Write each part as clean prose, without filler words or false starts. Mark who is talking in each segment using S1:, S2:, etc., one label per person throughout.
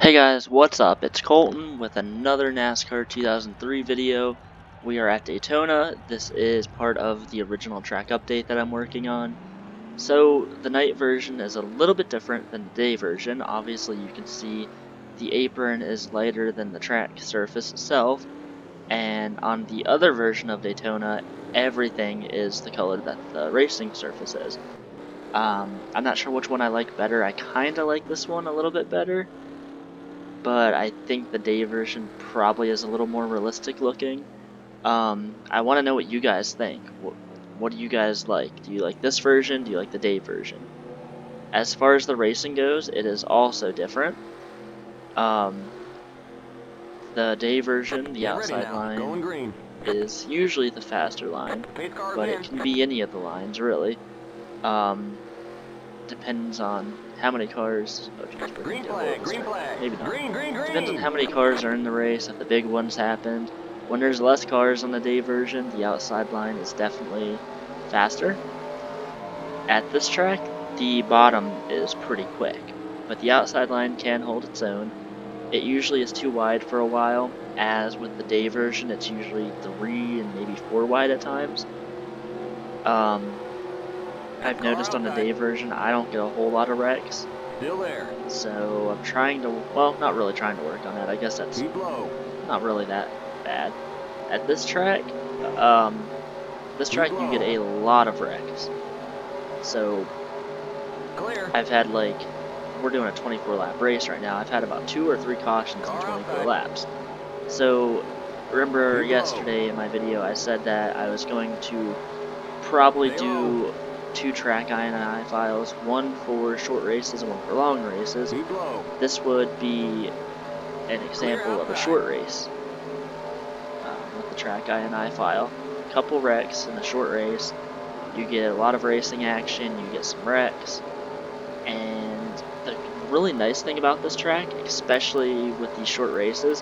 S1: Hey guys, what's up? It's Colton with another NASCAR 2003 video. We are at Daytona. This is part of the original track update that I'm working on. So the night version is a little bit different than the day version. Obviously you can see the apron is lighter than the track surface itself, and on the other version of Daytona, everything is the color that the racing surface is. I'm not sure which one I like better. I kinda like this one a little bit better, but I think the day version probably is a little more realistic looking. I want to know what you guys think. What do you guys like? Do you like this version? Do you like the day version? As far as the racing goes, it is also different. Um, the day version, the outside line, is usually the faster line, but it can be any of the lines, really. Depends on how many cars. Oh, geez,
S2: Green flag, green flag.
S1: Maybe not.
S2: Green.
S1: Depends on how many cars are in the race, if the big ones happened. When there's less cars on the day version, the outside line is definitely faster. At this track, the bottom is pretty quick, but the outside line can hold its own. It usually is too wide for a while, as with the day version, it's usually 3 and maybe 4 wide at times. I've noticed on the day version, I don't get a whole lot of wrecks.
S2: Still there.
S1: So I'm trying to, well, not really trying to work on that. I guess that's not really that bad. At this track, you get a lot of wrecks. So
S2: Clear.
S1: I've had we're doing a 24 lap race right now. I've had about 2 or 3 cautions in 24 laps. So remember yesterday in my video I said that I was going to probably do 2 track INI files, one for short races and one for long races. This would be an example of a short race with the track INI file. A couple wrecks in a short race, you get a lot of racing action, you get some wrecks, and the really nice thing about this track, especially with these short races,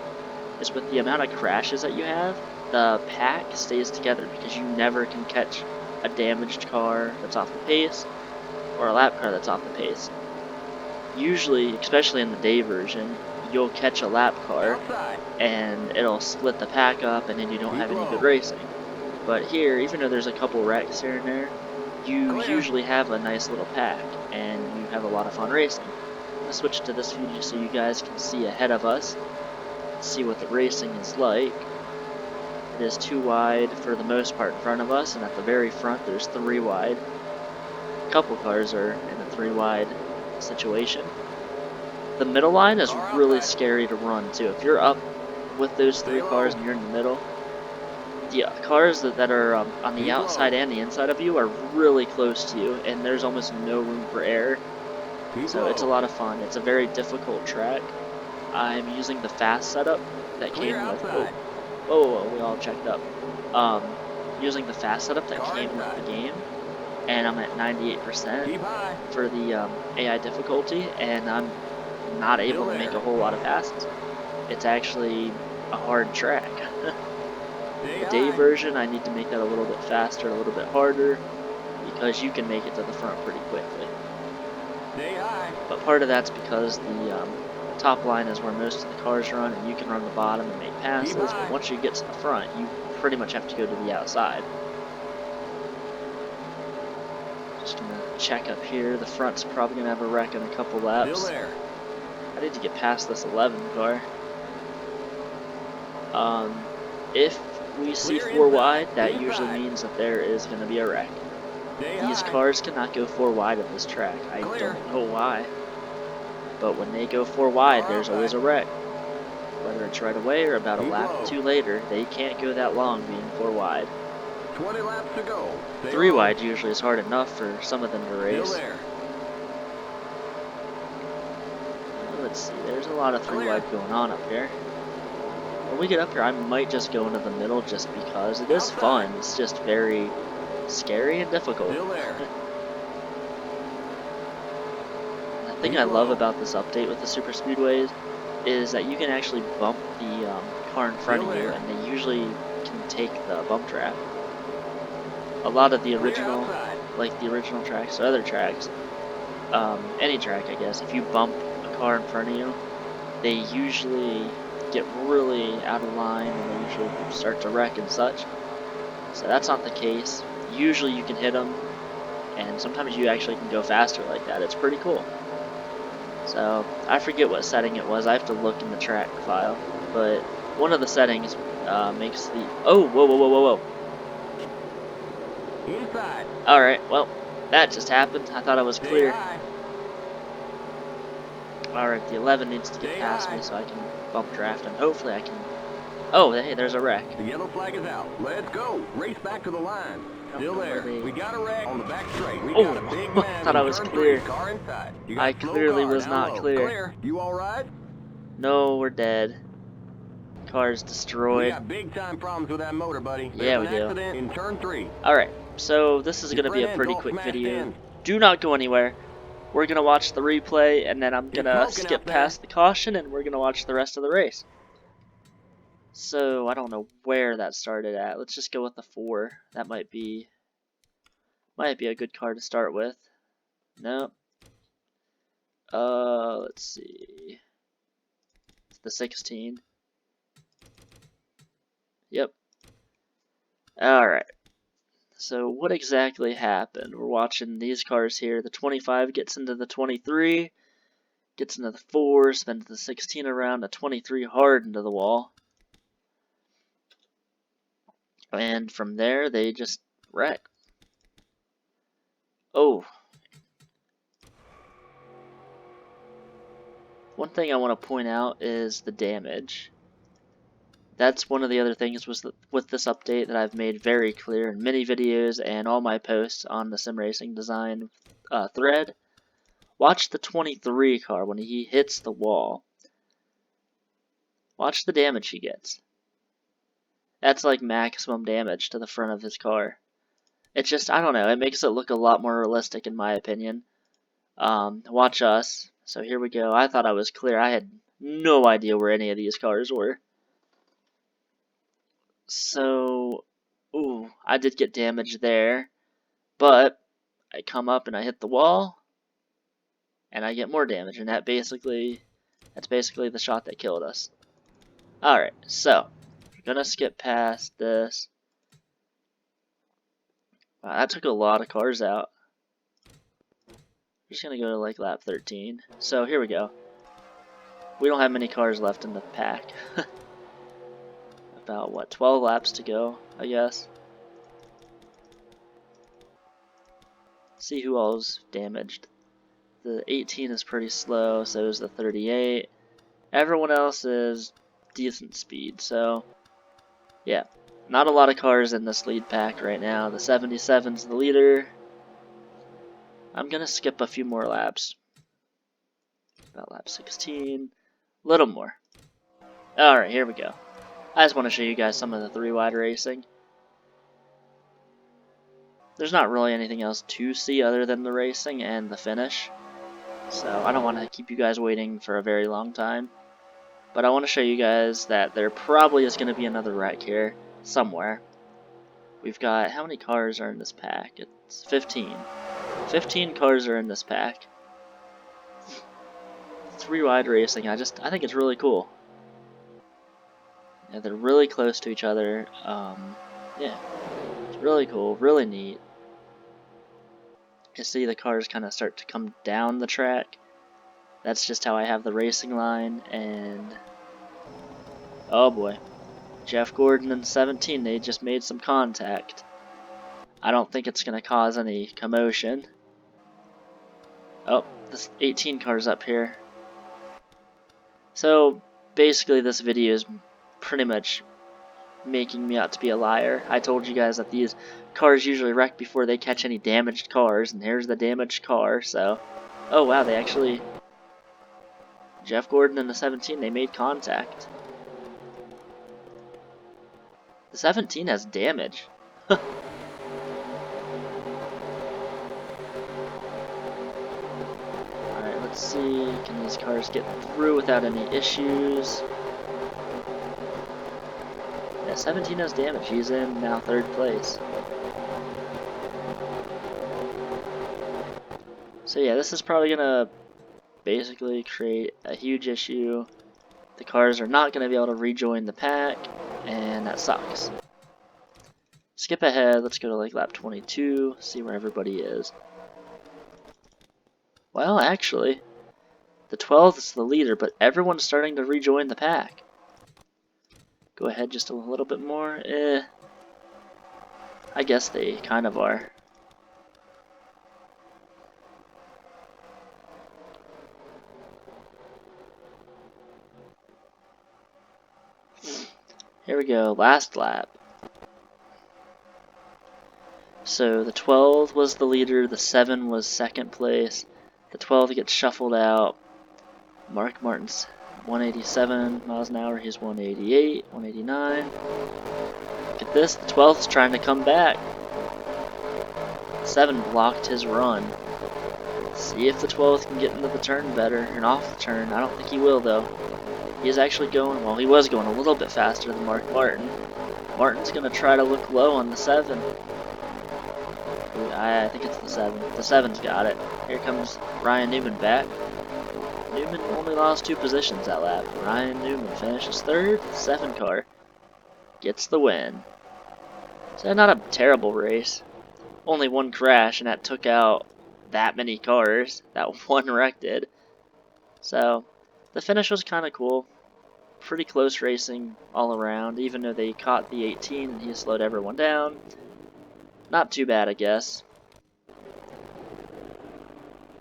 S1: is with the amount of crashes that you have, the pack stays together because you never can catch a damaged car that's off the pace or a lap car that's off the pace. Usually, especially in the day version, you'll catch a lap car and it'll split the pack up and then you don't have any good racing. But here, even though there's a couple wrecks here and there, you usually have a nice little pack and you have a lot of fun racing. I'm going to switch to this view just so you guys can see ahead of us, see what the racing is like. It is 2 wide for the most part in front of us, and at the very front there's 3 wide. A couple cars are in a 3 wide situation. The middle line is really scary to run too. If you're up with those 3 cars and you're in the middle, the cars that are on the outside and the inside of you are really close to you, and there's almost no room for error. So it's a lot of fun. It's a very difficult track. I'm using the fast setup that came with. Whoa, we all checked up. Using the fast setup that came with the game, and I'm at 98% for the AI difficulty, and I'm not able to make a whole lot of passes. It's actually a hard track. The day version, I need to make that a little bit faster, a little bit harder, because you can make it to the front pretty quickly. But part of that's because the top line is where most of the cars run, and you can run the bottom and make passes, but once you get to the front, you pretty much have to go to the outside. Just gonna check up here. The front's probably gonna have a wreck in a couple laps. I need to get past this 11 car. If we see 4 wide, that usually means that there is gonna be a wreck. These cars cannot go 4 wide at this track. I don't know why. But when they go 4 wide, there's always a wreck. Whether it's right away or about a lap or 2 later, they can't go that long being 4 wide.
S2: 20 laps to go.
S1: 3 wide usually is hard enough for some of them to race. Let's see, there's a lot of 3 wide going on up here. When we get up here, I might just go into the middle just because it is fun. It's just very scary and difficult. The thing I love about this update with the super speedways is that you can actually bump the car in front of you, and they usually can take the bump trap. A lot of the original, like the original tracks or other tracks, any track I guess, if you bump a car in front of you, they usually get really out of line and they usually start to wreck and such. So that's not the case. Usually you can hit them, and sometimes you actually can go faster like that. It's pretty cool. So I forget what setting it was. I have to look in the track file, but one of the settings makes the whoa.
S2: Inside.
S1: All right, well that just happened. I thought I was
S2: Stay
S1: clear.
S2: high.
S1: All right, the 11 needs to get
S2: Stay
S1: past
S2: high.
S1: me so I can bump draft, and hopefully I can. Oh, hey, there's a wreck.
S2: The yellow flag is out. Let's go. Race back to the line. Still there. We got a wreck on the back straight. We got a big man.
S1: Thought I was
S2: turn
S1: clear.
S2: 3. Car inside. You got
S1: I
S2: slow
S1: clearly
S2: car
S1: was
S2: down
S1: not
S2: low.
S1: clear.
S2: You all right?
S1: No, we're dead. Car's
S2: We
S1: destroyed.
S2: got big time problems with that motor, buddy.
S1: Yeah,
S2: There's
S1: we
S2: an
S1: do.
S2: accident in turn 3.
S1: Alright, so this is
S2: Your
S1: going to be a
S2: front
S1: pretty
S2: end's all
S1: quick
S2: smashed
S1: video.
S2: in.
S1: Do not go anywhere. We're going to watch the replay, and then I'm going
S2: It's
S1: to
S2: smoking
S1: skip
S2: out there.
S1: past the caution, and we're going to watch the rest of the race. So, I don't know where that started at. Let's just go with the 4. That might be a good car to start with. No. Let's see. It's the 16. Yep. Alright. So what exactly happened? We're watching these cars here. The 25 gets into the 23, gets into the 4, spins the 16 around, the 23 hard into the wall. And from there, they just wreck. Oh. One thing I want to point out is the damage. That's one of the other things with this update that I've made very clear in many videos and all my posts on the sim racing design thread. Watch the 23 car when he hits the wall. Watch the damage he gets. That's like maximum damage to the front of his car. It's just, I don't know, it makes it look a lot more realistic in my opinion. Watch us. So here we go. I thought I was clear. I had no idea where any of these cars were. So, ooh, I did get damage there. But I come up and I hit the wall. And I get more damage. And that's basically the shot that killed us. Alright, so, we're gonna skip past this. Wow, that took a lot of cars out. I'm just gonna go to like lap 13. So here we go. We don't have many cars left in the pack. About what, 12 laps to go, I guess. See who all's damaged. The 18 is pretty slow, so is the 38. Everyone else is decent speed, so yeah. Not a lot of cars in this lead pack right now. The 77's the leader. I'm gonna skip a few more laps. About lap 16. Little more. Alright, here we go. I just want to show you guys some of the 3-wide racing. There's not really anything else to see other than the racing and the finish. So I don't want to keep you guys waiting for a very long time. But I want to show you guys that there probably is going to be another wreck here somewhere. We've got, how many cars are in this pack? It's 15. 15 cars are in this pack. 3-wide racing, I think it's really cool. Yeah, they're really close to each other. Yeah, it's really cool, really neat. You see the cars kind of start to come down the track. That's just how I have the racing line, and oh boy, Jeff Gordon and 17, they just made some contact. I don't think it's going to cause any commotion. Oh, this 18 car's up here. So basically this video is pretty much making me out to be a liar. I told you guys that these cars usually wreck before they catch any damaged cars, and here's the damaged car, so oh wow, they actually, Jeff Gordon and the 17, they made contact. The 17 has damage. Alright, let's see, can these cars get through without any issues? Yeah, 17 has damage. He's in now 3rd place. So yeah, this is probably gonna basically create a huge issue the cars are not going to be able to rejoin the pack, and that sucks. Skip ahead, let's go to like lap 22, see where everybody is. Well, actually, the 12th is the leader, but everyone's starting to rejoin the pack. Go ahead just a little bit more. I guess they kind of are. Here we go, last lap. So the 12 was the leader, the 7 was second place, the 12 gets shuffled out. Mark Martin's 187 miles an hour, he's 188, 189. Look at this, the 12th's trying to come back. 7 blocked his run. See if the 12th can get into the turn better, and off the turn. I don't think he will though. He is actually going, well, he was going a little bit faster than Mark Martin. Martin's going to try to look low on the 7. I think it's the 7. The 7's got it. Here comes Ryan Newman back. Newman only lost 2 positions that lap. Ryan Newman finishes 3rd. 7 car gets the win. So not a terrible race. Only 1 crash, and that took out that many cars. That 1 wreck did. So the finish was kind of cool. Pretty close racing all around, even though they caught the 18 and he slowed everyone down. Not too bad, I guess.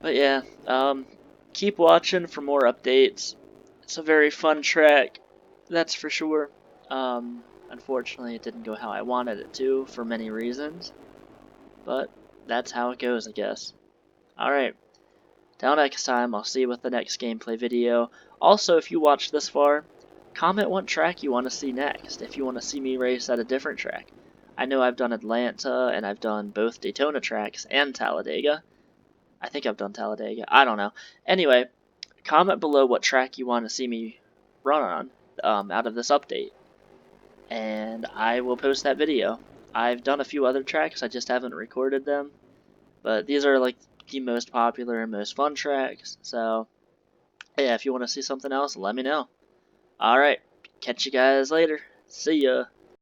S1: But yeah, keep watching for more updates. It's a very fun track, that's for sure. Unfortunately, it didn't go how I wanted it to for many reasons. But that's how it goes, I guess. Alright, till next time, I'll see you with the next gameplay video. Also, if you watched this far, comment what track you want to see next, if you want to see me race at a different track. I know I've done Atlanta, and I've done both Daytona tracks and Talladega. I think I've done Talladega. I don't know. Anyway, comment below what track you want to see me run on out of this update, and I will post that video. I've done a few other tracks, I just haven't recorded them, but these are like the most popular and most fun tracks, so yeah, if you want to see something else, let me know. Alright, catch you guys later. See ya.